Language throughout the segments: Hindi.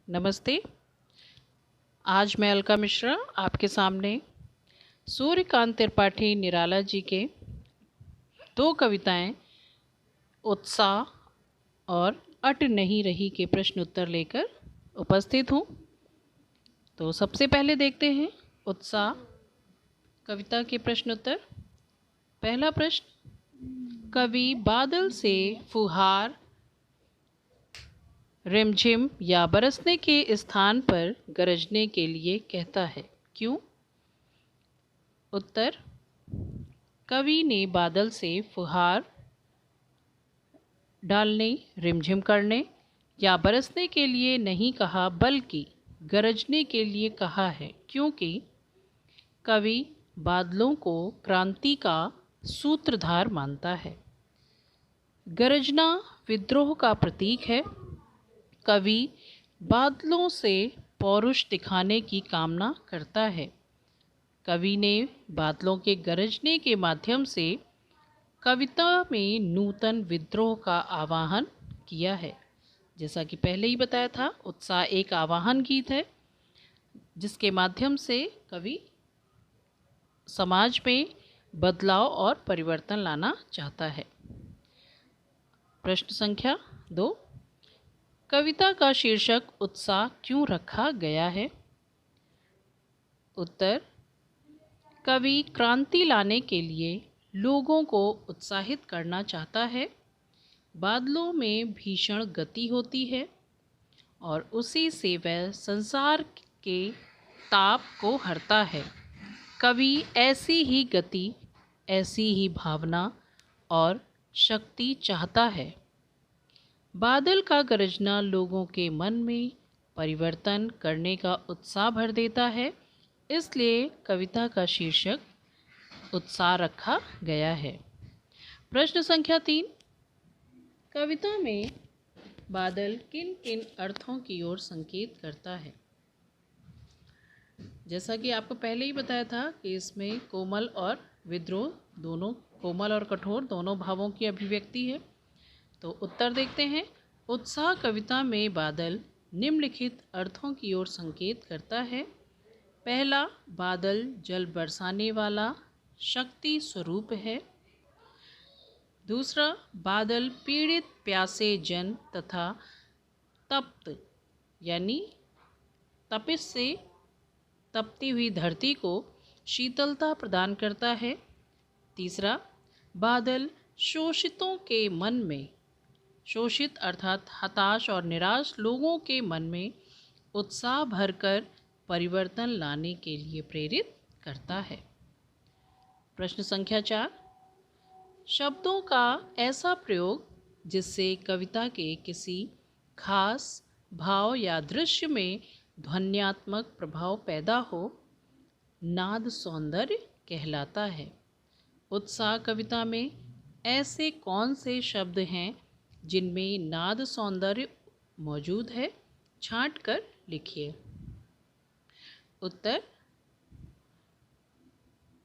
नमस्ते। आज मैं अलका मिश्रा आपके सामने सूर्यकांत त्रिपाठी निराला जी के दो कविताएं उत्साह और अट नहीं रही के प्रश्न उत्तर लेकर उपस्थित हूँ। तो सबसे पहले देखते हैं उत्साह कविता के प्रश्न उत्तर। पहला प्रश्न, कवि बादल से फुहार, रिमझिम या बरसने के स्थान पर गरजने के लिए कहता है, क्यों? उत्तर, कवि ने बादल से फुहार डालने, रिमझिम करने या बरसने के लिए नहीं कहा, बल्कि गरजने के लिए कहा है, क्योंकि कवि बादलों को क्रांति का सूत्रधार मानता है। गरजना विद्रोह का प्रतीक है। कवि बादलों से पौरुष दिखाने की कामना करता है। कवि ने बादलों के गरजने के माध्यम से कविता में नूतन विद्रोह का आवाहन किया है। जैसा कि पहले ही बताया था, उत्साह एक आवाहन गीत है जिसके माध्यम से कवि समाज में बदलाव और परिवर्तन लाना चाहता है। प्रश्न संख्या 2, कविता का शीर्षक उत्साह क्यों रखा गया है? उत्तर, कवि क्रांति लाने के लिए लोगों को उत्साहित करना चाहता है। बादलों में भीषण गति होती है और उसी से वह संसार के ताप को हरता है। कवि ऐसी ही गति, ऐसी ही भावना और शक्ति चाहता है। बादल का गरजना लोगों के मन में परिवर्तन करने का उत्साह भर देता है, इसलिए कविता का शीर्षक उत्साह रखा गया है। प्रश्न संख्या 3, कविता में बादल किन किन अर्थों की ओर संकेत करता है? जैसा कि आपको पहले ही बताया था कि इसमें कोमल और विद्रोह दोनों, कोमल और कठोर दोनों भावों की अभिव्यक्ति है। तो उत्तर देखते हैं। उत्साह कविता में बादल निम्नलिखित अर्थों की ओर संकेत करता है। पहला, बादल जल बरसाने वाला शक्ति स्वरूप है। दूसरा, बादल पीड़ित प्यासे जन तथा तप्त यानी तपिश से तपती हुई धरती को शीतलता प्रदान करता है। तीसरा, बादल शोषितों के मन में, शोषित अर्थात हताश और निराश लोगों के मन में उत्साह भरकर परिवर्तन लाने के लिए प्रेरित करता है। प्रश्न संख्या 4, शब्दों का ऐसा प्रयोग जिससे कविता के किसी खास भाव या दृश्य में ध्वन्यात्मक प्रभाव पैदा हो, नाद सौंदर्य कहलाता है। उत्साह कविता में ऐसे कौन से शब्द हैं जिनमें नाद सौंदर्य मौजूद है? छांट कर लिखिए। उत्तर,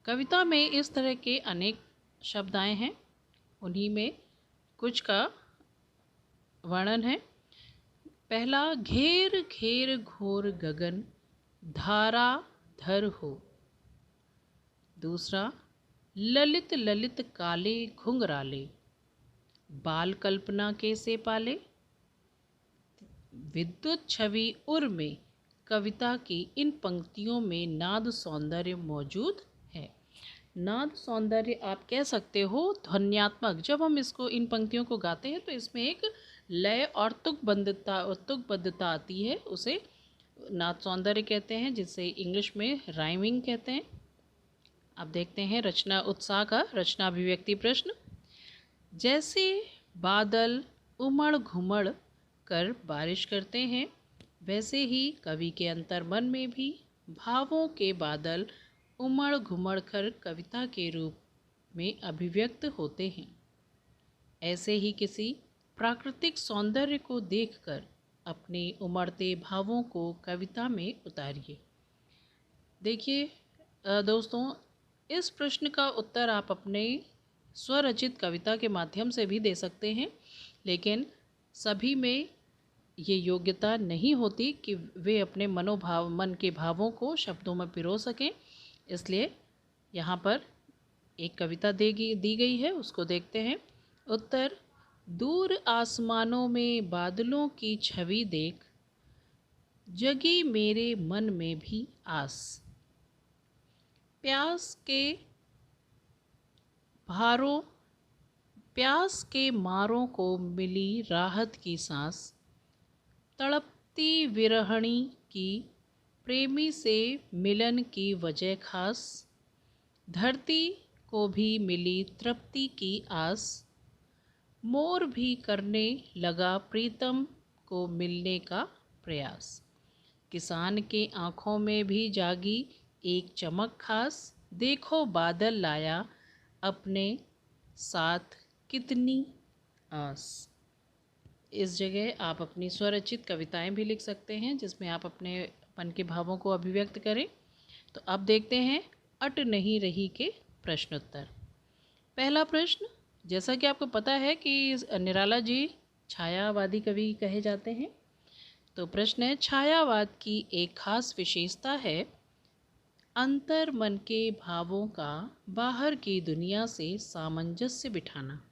कविता में इस तरह के अनेक शब्द आए हैं, उन्हीं में कुछ का वर्णन है। पहला, घेर घेर घोर गगन धारा धर हो। दूसरा, ललित ललित काले घुंघराले बाल कल्पना के से पाले। विद्युत छवि उर में कविता की इन पंक्तियों में नाद सौंदर्य मौजूद है। नाद सौंदर्य आप कह सकते हो ध्वन्यात्मक। जब हम इसको, इन पंक्तियों को गाते हैं तो इसमें एक लय और तुकबद्धता आती है, उसे नाद सौंदर्य कहते हैं, जिसे इंग्लिश में राइमिंग कहते हैं। अब देखते हैं रचना उत्साह का रचना अभिव्यक्ति प्रश्न। जैसे बादल उमड़ घुमड़ कर बारिश करते हैं, वैसे ही कवि के अंतर्मन में भी भावों के बादल उमड़ घुमड़ कर कविता के रूप में अभिव्यक्त होते हैं। ऐसे ही किसी प्राकृतिक सौंदर्य को देखकर अपने उमड़ते भावों को कविता में उतारिए। देखिए दोस्तों, इस प्रश्न का उत्तर आप अपने स्वरचित कविता के माध्यम से भी दे सकते हैं, लेकिन सभी में ये योग्यता नहीं होती कि वे अपने मन के भावों को शब्दों में पिरो सकें। इसलिए यहाँ पर एक कविता दी गई है, उसको देखते हैं। उत्तर: दूर आसमानों में बादलों की छवि देख, जगी मेरे मन में भी आस। भारों प्यास के मारों को मिली राहत की सांस, तड़पती विरहणी की प्रेमी से मिलन की वजह खास। धरती को भी मिली तृप्ति की आस, मोर भी करने लगा प्रीतम को मिलने का प्रयास। किसान के आँखों में भी जागी एक चमक खास, देखो बादल लाया अपने साथ कितनी आस। इस जगह आप अपनी स्वरचित कविताएं भी लिख सकते हैं, जिसमें आप अपने मन के भावों को अभिव्यक्त करें। तो अब देखते हैं अट नहीं रही के प्रश्नोत्तर। पहला प्रश्न, जैसा कि आपको पता है कि निराला जी छायावादी कवि कहे जाते हैं, तो प्रश्न है, छायावाद की एक खास विशेषता है अंतर मन के भावों का बाहर की दुनिया से सामंजस्य बिठाना।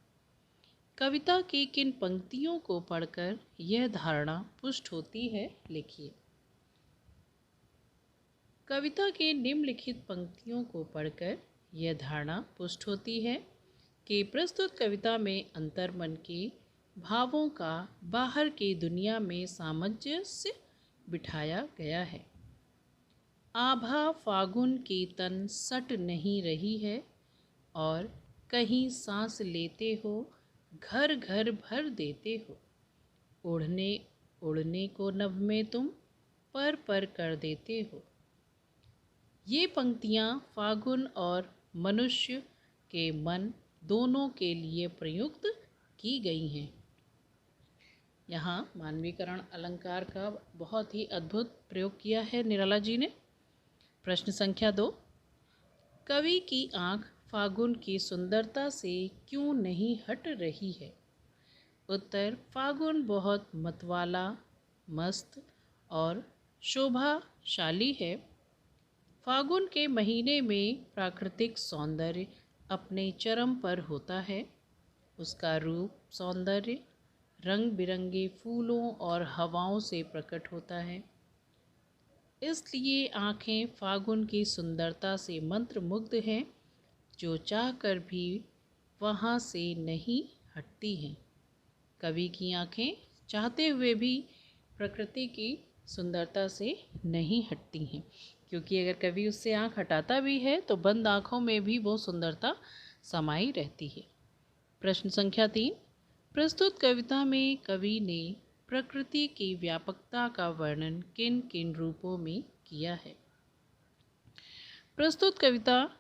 कविता की किन पंक्तियों को पढ़कर यह धारणा पुष्ट होती है, लिखिए। कविता की निम्नलिखित पंक्तियों को पढ़कर यह धारणा पुष्ट होती है कि प्रस्तुत कविता में अंतर्मन के भावों का बाहर की दुनिया में सामंजस्य बिठाया गया है। आभा फागुन की तन सट नहीं रही है, और कहीं सांस लेते हो घर घर भर देते हो। उड़ने उड़ने को नभ में तुम पर कर देते हो। ये पंक्तियाँ फागुन और मनुष्य के मन दोनों के लिए प्रयुक्त की गई हैं। यहाँ मानवीकरण अलंकार का बहुत ही अद्भुत प्रयोग किया है निराला जी ने। प्रश्न संख्या 2, कवि की आँख फागुन की सुंदरता से क्यों नहीं हट रही है? उत्तर: फागुन बहुत मतवाला, मस्त और शोभाशाली है। फागुन के महीने में प्राकृतिक सौंदर्य अपने चरम पर होता है। उसका रूप सौंदर्य रंग बिरंगे फूलों और हवाओं से प्रकट होता है। इसलिए आँखें फागुन की सुंदरता से मंत्रमुग्ध हैं, जो चाहकर भी वहाँ से नहीं हटती हैं। कवि की आँखें चाहते हुए भी प्रकृति की सुंदरता से नहीं हटती हैं, क्योंकि अगर कवि उससे आँख हटाता भी है तो बंद आँखों में भी वो सुंदरता समाई रहती है। प्रश्न संख्या 3, प्रस्तुत कविता में कवि ने प्रकृति की व्यापकता का वर्णन किन किन रूपों में किया है? प्रस्तुत कविता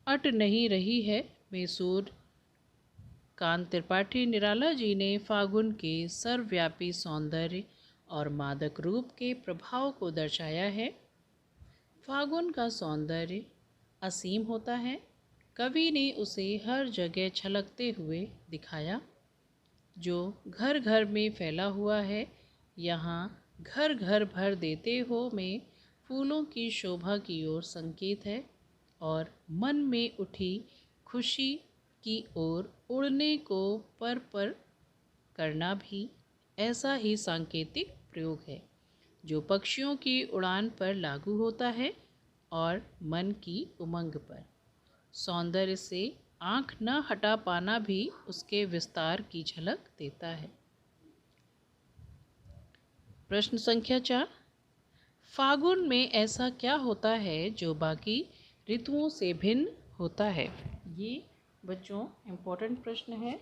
अट नहीं रही है में सूर्यकांत त्रिपाठी निराला जी ने फागुन के सर्वव्यापी सौंदर्य और मादक रूप के प्रभाव को दर्शाया है। फागुन का सौंदर्य असीम होता है। कवि ने उसे हर जगह छलकते हुए दिखाया, जो घर घर में फैला हुआ है। यहाँ घर घर भर देते हो में फूलों की शोभा की ओर संकेत है, और मन में उठी खुशी की ओर उड़ने को पर करना भी ऐसा ही सांकेतिक प्रयोग है, जो पक्षियों की उड़ान पर लागू होता है और मन की उमंग पर। सौंदर्य से आँख न हटा पाना भी उसके विस्तार की झलक देता है। प्रश्न संख्या 4, फागुन में ऐसा क्या होता है जो बाकी ऋतुओं से भिन्न होता है? ये बच्चों इम्पोर्टेंट प्रश्न है।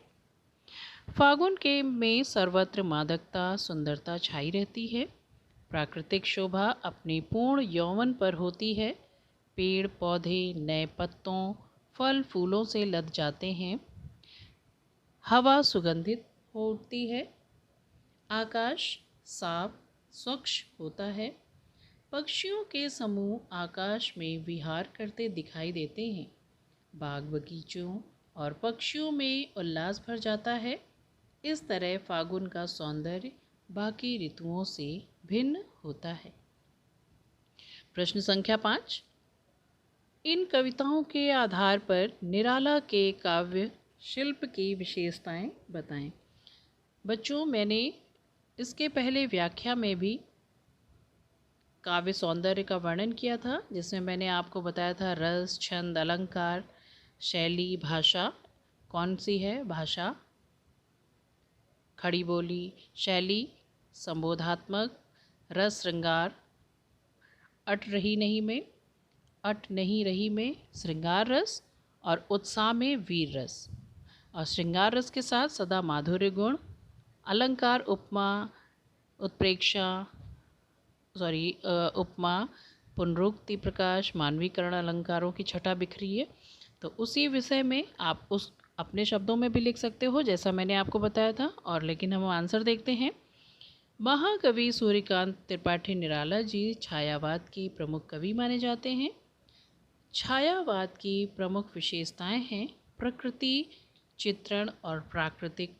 फागुन के में सर्वत्र मादकता, सुंदरता छाई रहती है। प्राकृतिक शोभा अपने पूर्ण यौवन पर होती है। पेड़ पौधे नए पत्तों, फल फूलों से लद जाते हैं। हवा सुगंधित होती है। आकाश साफ स्वच्छ होता है। पक्षियों के समूह आकाश में विहार करते दिखाई देते हैं। बाग बगीचों और पक्षियों में उल्लास भर जाता है। इस तरह फागुन का सौंदर्य बाकी ऋतुओं से भिन्न होता है। प्रश्न संख्या 5, इन कविताओं के आधार पर निराला के काव्य शिल्प की विशेषताएं बताएं। बच्चों, मैंने इसके पहले व्याख्या में भी काव्य सौंदर्य का वर्णन किया था, जिसमें मैंने आपको बताया था रस, छंद, अलंकार, शैली, भाषा। कौन सी है भाषा? खड़ी बोली। शैली संबोधात्मक, रस श्रृंगार, अट नहीं रही में श्रृंगार रस, और उत्साह में वीर रस। और श्रृंगार रस के साथ सदा माधुर्य गुण, अलंकार उपमा, उत्प्रेक्षा उपमा, पुनरुक्ति, प्रकाश, मानवीकरण अलंकारों की छटा बिखरी है। तो उसी विषय में आप उस अपने शब्दों में भी लिख सकते हो, जैसा मैंने आपको बताया था। और लेकिन हम आंसर देखते हैं। महाकवि सूर्यकांत त्रिपाठी निराला जी छायावाद के प्रमुख कवि माने जाते हैं। छायावाद की प्रमुख विशेषताएं हैं प्रकृति चित्रण और प्राकृतिक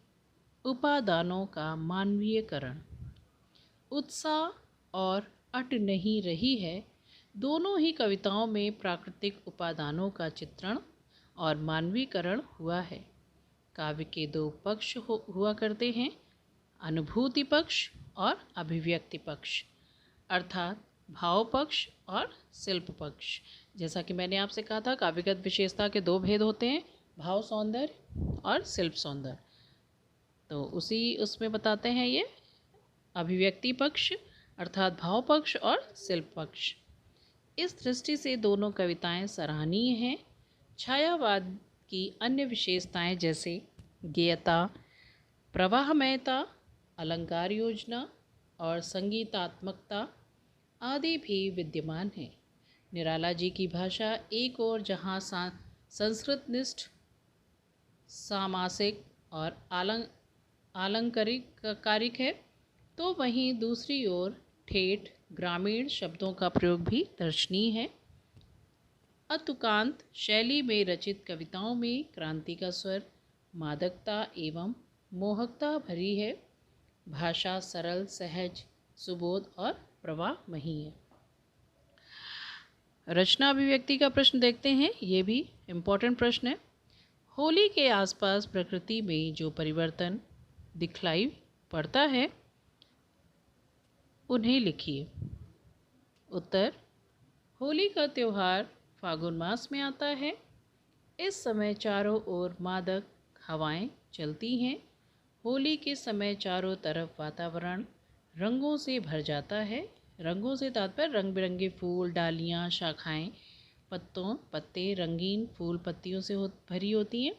उपादानों का मानवीयकरण। उत्साह और अट नहीं रही है दोनों ही कविताओं में प्राकृतिक उपादानों का चित्रण और मानवीकरण हुआ है। काव्य के दो पक्ष हुआ करते हैं, अनुभूति पक्ष और अभिव्यक्ति पक्ष, अर्थात भाव पक्ष और शिल्प पक्ष। जैसा कि मैंने आपसे कहा था, काव्यगत विशेषता के दो भेद होते हैं, भाव सौंदर्य और शिल्प सौंदर्य। तो उसी उसमें बताते हैं ये अभिव्यक्ति पक्ष अर्थात भाव पक्ष और शिल्प पक्ष। इस दृष्टि से दोनों कविताएं सराहनीय हैं। छायावाद की अन्य विशेषताएं जैसे गेयता, प्रवाहमयता, अलंकार योजना और संगीतात्मकता आदि भी विद्यमान है। निराला जी की भाषा एक ओर जहाँ संस्कृतनिष्ठ, सामासिक और आलंकारिक है, तो वहीं दूसरी ओर ठेठ ग्रामीण शब्दों का प्रयोग भी दर्शनीय है। अतुकांत शैली में रचित कविताओं में क्रांति का स्वर, मादकता एवं मोहकता भरी है। भाषा सरल, सहज, सुबोध और प्रवाहमयी है। रचना अभिव्यक्ति का प्रश्न देखते हैं, ये भी इम्पोर्टेंट प्रश्न है। होली के आसपास प्रकृति में जो परिवर्तन दिखलाई पड़ता है उन्हें लिखिए। उत्तर, होली का त्यौहार फागुन मास में आता है। इस समय चारों ओर मादक हवाएं चलती हैं। होली के समय चारों तरफ वातावरण रंगों से भर जाता है। रंगों से तात्पर्य रंग बिरंगे फूल, डालियाँ, शाखाएं, पत्ते रंगीन फूल पत्तियों से भरी होती हैं।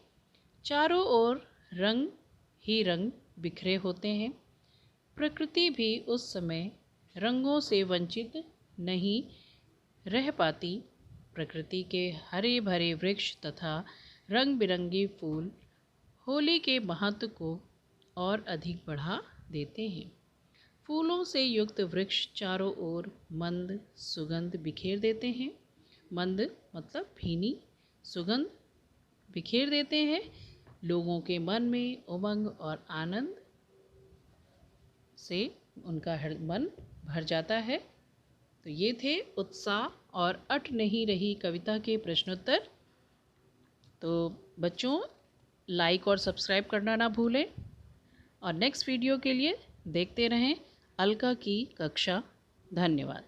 चारों ओर रंग ही रंग बिखरे होते हैं। प्रकृति भी उस समय रंगों से वंचित नहीं रह पाती। प्रकृति के हरे भरे वृक्ष तथा रंग बिरंगे फूल होली के महत्व को और अधिक बढ़ा देते हैं। फूलों से युक्त वृक्ष चारों ओर मंद सुगंध बिखेर देते हैं। मंद मतलब भीनी सुगंध बिखेर देते हैं। लोगों के मन में उमंग और आनंद से उनका मन भर जाता है। तो ये थे उत्साह और अट नहीं रही कविता के प्रश्नोत्तर। तो बच्चों, लाइक और सब्सक्राइब करना ना भूलें और नेक्स्ट वीडियो के लिए देखते रहें अलका की कक्षा। धन्यवाद।